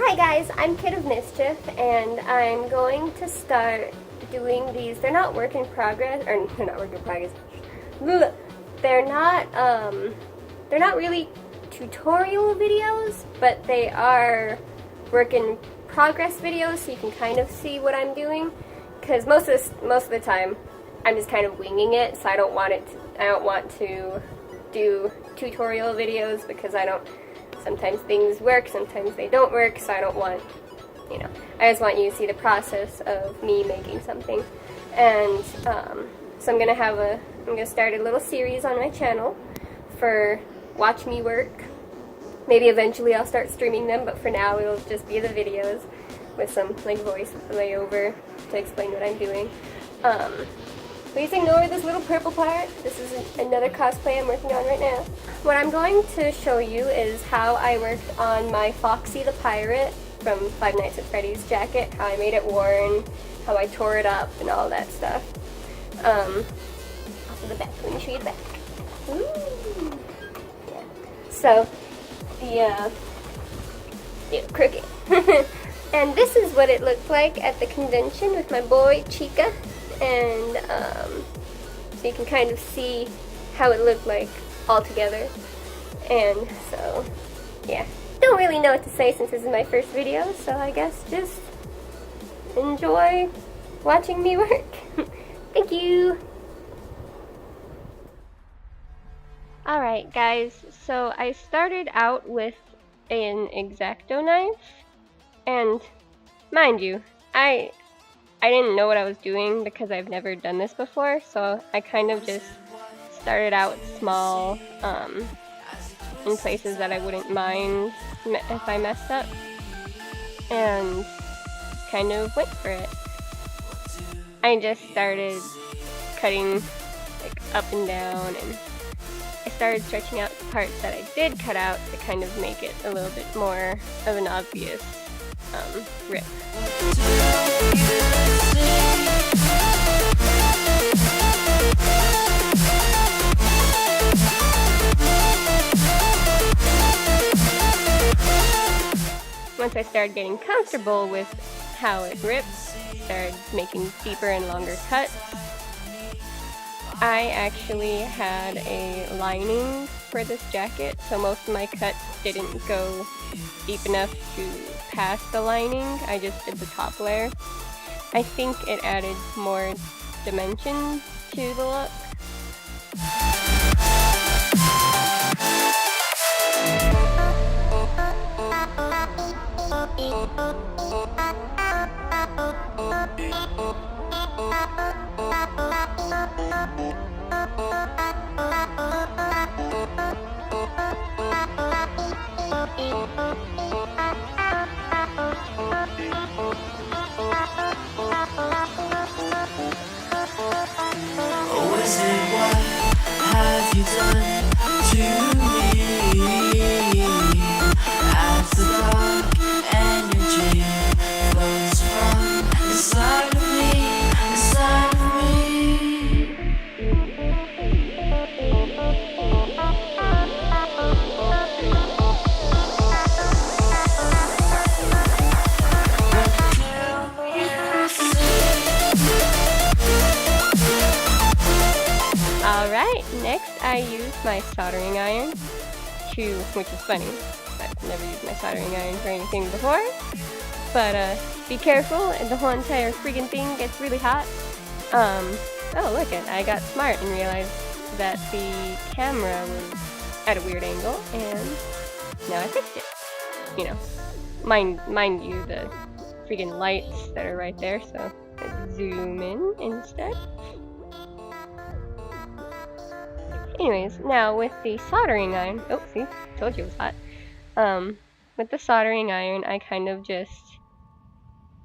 Hi guys, I'm KidOfMischief, and I'm going to start doing these. They're not work in progress, or they're not work in progress. They're not really tutorial videos, but they are work in progress videos, so you can kind of see what I'm doing. Because most of the time, I'm just kind of winging it, so I don't want to do tutorial videos because sometimes things work, sometimes they don't work, so I don't want, I just want you to see the process of me making something. And so I'm gonna start a little series on my channel for watch me work. Maybe eventually I'll start streaming them, but for now it'll just be the videos with some voice layover to explain what I'm doing. Please ignore this little purple part. This is another cosplay I'm working on right now. What I'm going to show you is how I worked on my Foxy the Pirate from Five Nights at Freddy's jacket, how I made it worn, how I tore it up, and all that stuff. Also the back. Let me show you the back. Ooh. Yeah. So, yeah, crooked. And this is what it looked like at the convention with my boy Chica. And so you can kind of see how it looked like all together. And so, yeah. Don't really know what to say since this is my first video, so I guess just enjoy watching me work. Thank you! Alright guys, so I started out with an X-Acto knife, and mind you, I didn't know what I was doing because I've never done this before, so I kind of just started out small, in places that I wouldn't mind if I messed up, and kind of went for it. I just started cutting up and down, and I started stretching out the parts that I did cut out to kind of make it a little bit more of an obvious rip. Once I started getting comfortable with how it rips, started making deeper and longer cuts. I actually had a lining for this jacket, so most of my cuts didn't go deep enough to pass the lining. I just did the top layer. I think it added more dimension to the look. Next, I used my soldering iron which is funny, I've never used my soldering iron for anything before, but be careful, the whole entire freaking thing gets really hot. Oh look, I got smart and realized that the camera was at a weird angle, and now I fixed it. Mind you, the freaking lights that are right there, so let's zoom in instead. Anyways, now with the soldering iron, oh, see, told you it was hot. With the soldering iron, I kind of just,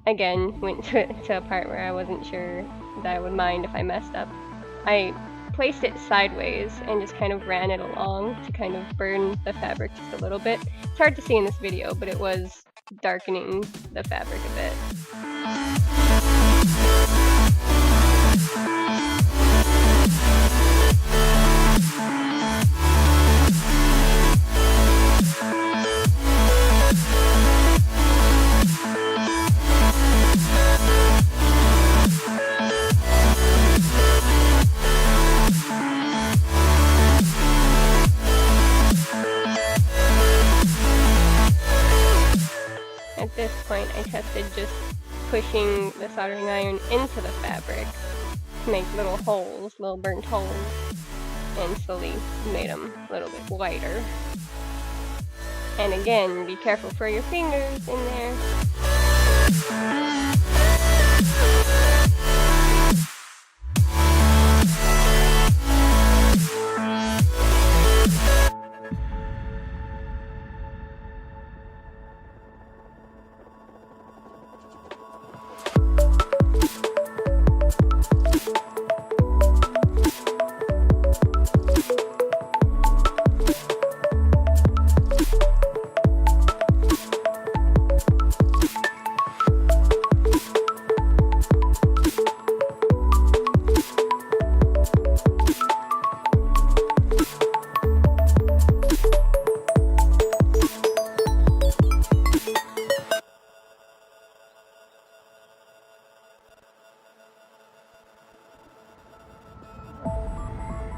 again, went to a part where I wasn't sure that I would mind if I messed up. I placed it sideways and just kind of ran it along to kind of burn the fabric just a little bit. It's hard to see in this video, but it was darkening the fabric a bit. this point I tested just pushing the soldering iron into the fabric to make little holes, little burnt holes, and slowly made them a little bit wider. And again, be careful for your fingers in there.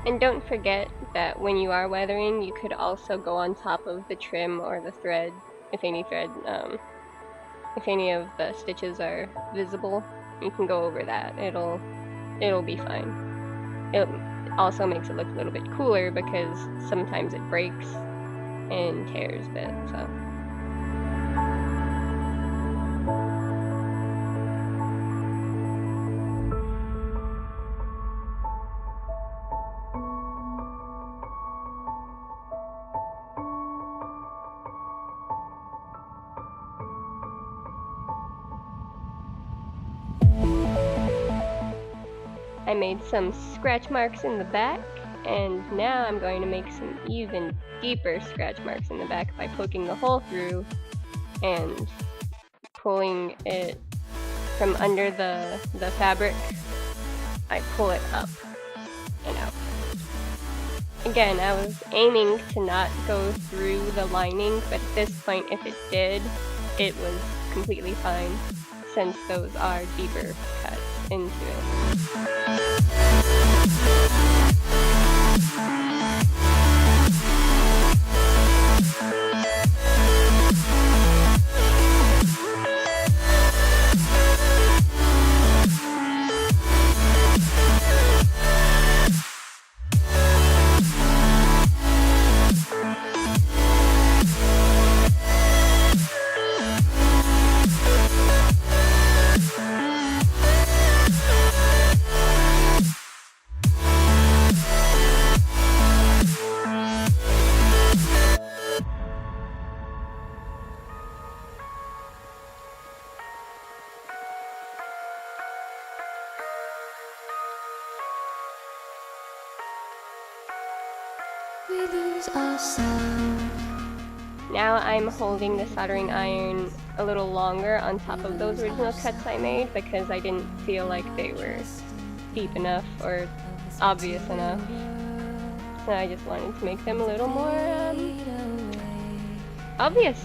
And don't forget that when you are weathering, you could also go on top of the trim or the thread, if any of the stitches are visible, you can go over that. It'll be fine. It also makes it look a little bit cooler because sometimes it breaks and tears a bit, so. I made some scratch marks in the back, and now I'm going to make some even deeper scratch marks in the back by poking the hole through and pulling it from under the fabric. I pull it up and out. Again, I was aiming to not go through the lining, but at this point, if it did, it was completely fine, since those are deeper cuts into it. We lose ourselves. Now I'm holding the soldering iron a little longer on top of those original cuts I made because I didn't feel like they were deep enough or obvious enough. So I just wanted to make them a little more obvious.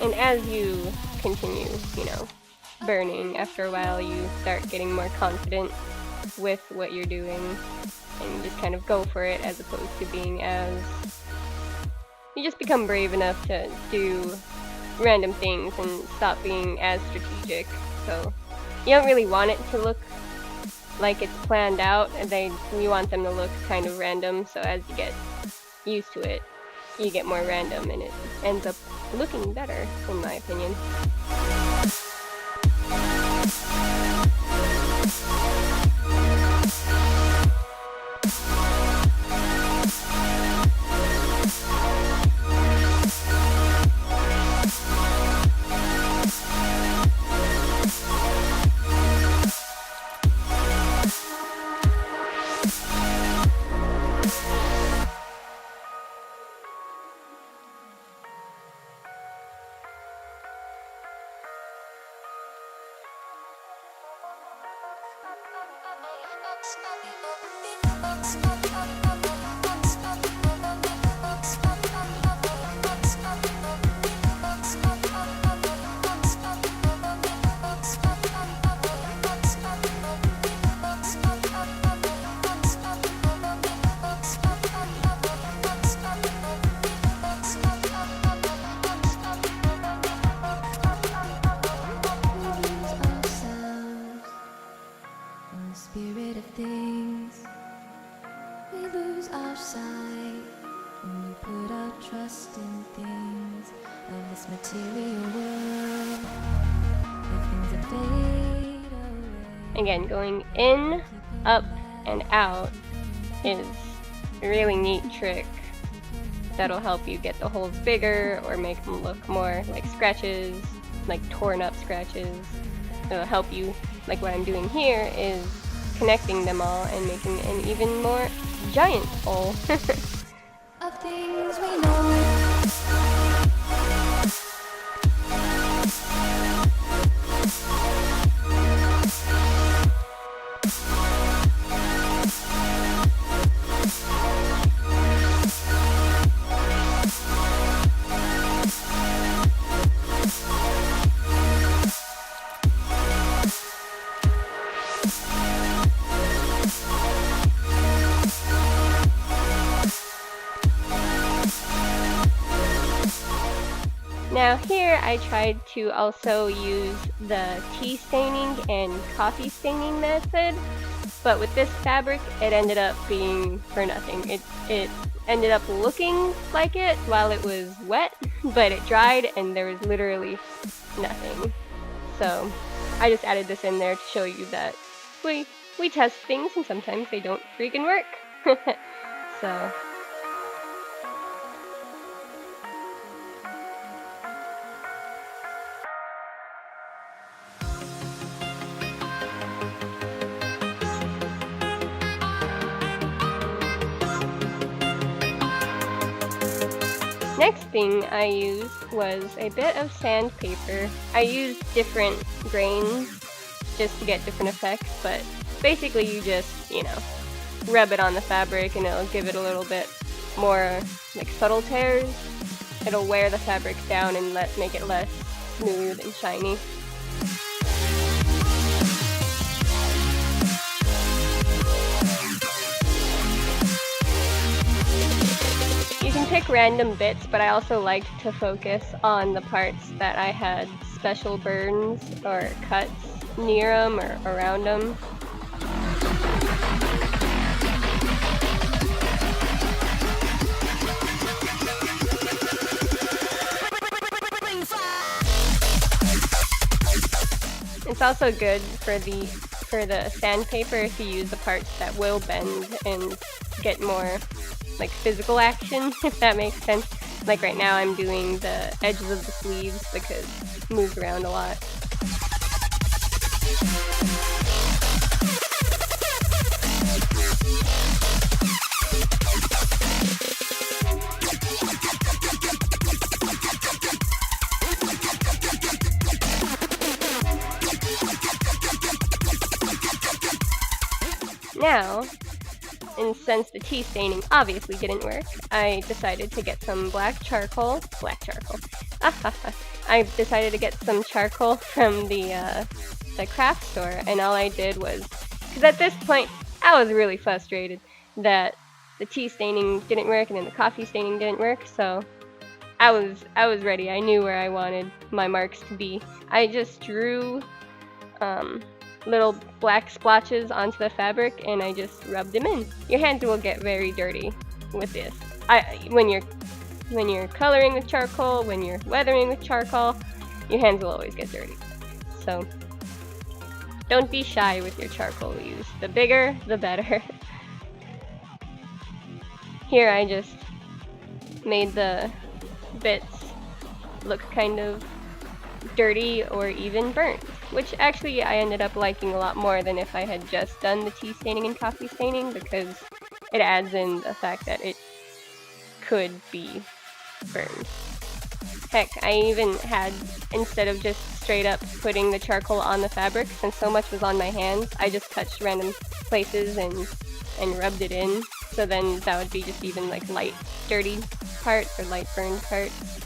And as you continue, burning, after a while you start getting more confident with what you're doing, and you just kind of go for it as opposed to being as... You just become brave enough to do random things and stop being as strategic. So you don't really want it to look like it's planned out, and you want them to look kind of random, so as you get used to it, you get more random and it ends up looking better, in my opinion. trust in things of this material world. The things that fade away. Again, going in, up, and out is a really neat trick that'll help you get the holes bigger or make them look more like scratches, like torn up scratches. It'll help you, like what I'm doing here is connecting them all and making an even more giant hole. Of things we know. Now here I tried to also use the tea staining and coffee staining method, but with this fabric it ended up being for nothing. It ended up looking like it while it was wet, but it dried and there was literally nothing. So I just added this in there to show you that we test things and sometimes they don't freaking work. So next thing I used was a bit of sandpaper. I used different grains just to get different effects, but basically you just, you know, rub it on the fabric and it'll give it a little bit more like subtle tears. It'll wear the fabric down and make it less smooth and shiny. You can pick random bits, but I also liked to focus on the parts that I had special burns or cuts near them or around them. It's also good for the sandpaper if you use the parts that will bend and get more like physical action, if that makes sense. Like right now I'm doing the edges of the sleeves because it moves around a lot. Now, and since the tea staining obviously didn't work, I decided to get some black charcoal. I decided to get some charcoal from the craft store, and all I did was, because at this point I was really frustrated that the tea staining didn't work and then the coffee staining didn't work, so I was ready. I knew where I wanted my marks to be. I just drew little black splotches onto the fabric and I just rubbed them in. Your hands will get very dirty with this. When you're coloring with charcoal, when you're weathering with charcoal, your hands will always get dirty. So don't be shy with your charcoal use. The bigger, the better. Here I just made the bits look kind of dirty or even burnt, which actually I ended up liking a lot more than if I had just done the tea staining and coffee staining, because it adds in the fact that it could be burned. Heck, I even had, instead of just straight up putting the charcoal on the fabric, since so much was on my hands, I just touched random places and rubbed it in, so then that would be just even like light dirty parts or light burned parts.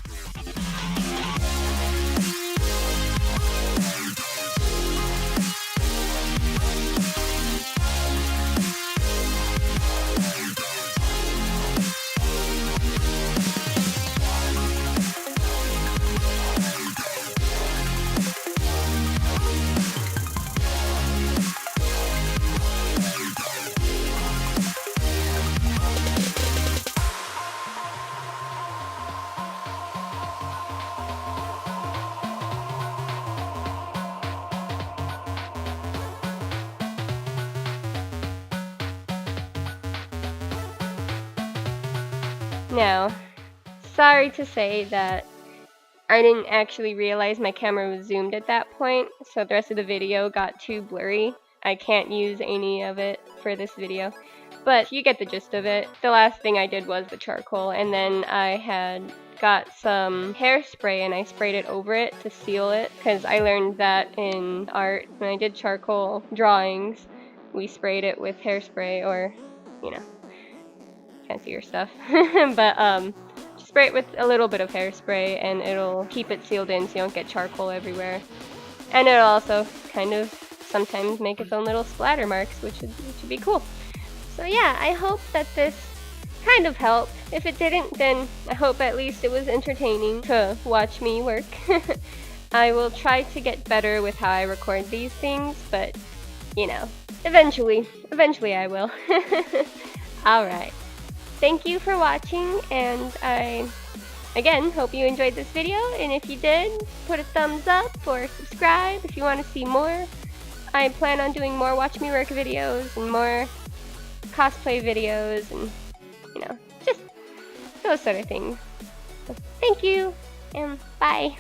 Now, sorry to say that I didn't actually realize my camera was zoomed at that point, so the rest of the video got too blurry. I can't use any of it for this video, but you get the gist of it. The last thing I did was the charcoal, and then I had got some hairspray and I sprayed it over it to seal it, because I learned that in art when I did charcoal drawings, we sprayed it with hairspray, or, you know, fancier stuff. But spray it with a little bit of hairspray and it'll keep it sealed in so you don't get charcoal everywhere. And it'll also kind of sometimes make its own little splatter marks, which would be cool. So yeah, I hope that this kind of helped. If it didn't, then I hope at least it was entertaining to watch me work. I will try to get better with how I record these things, but you know, eventually I will. Alright. Thank you for watching, and I, again, hope you enjoyed this video, and if you did, put a thumbs up or subscribe if you want to see more. I plan on doing more Watch Me Work videos and more cosplay videos and, you know, just those sort of things. So, thank you, and bye!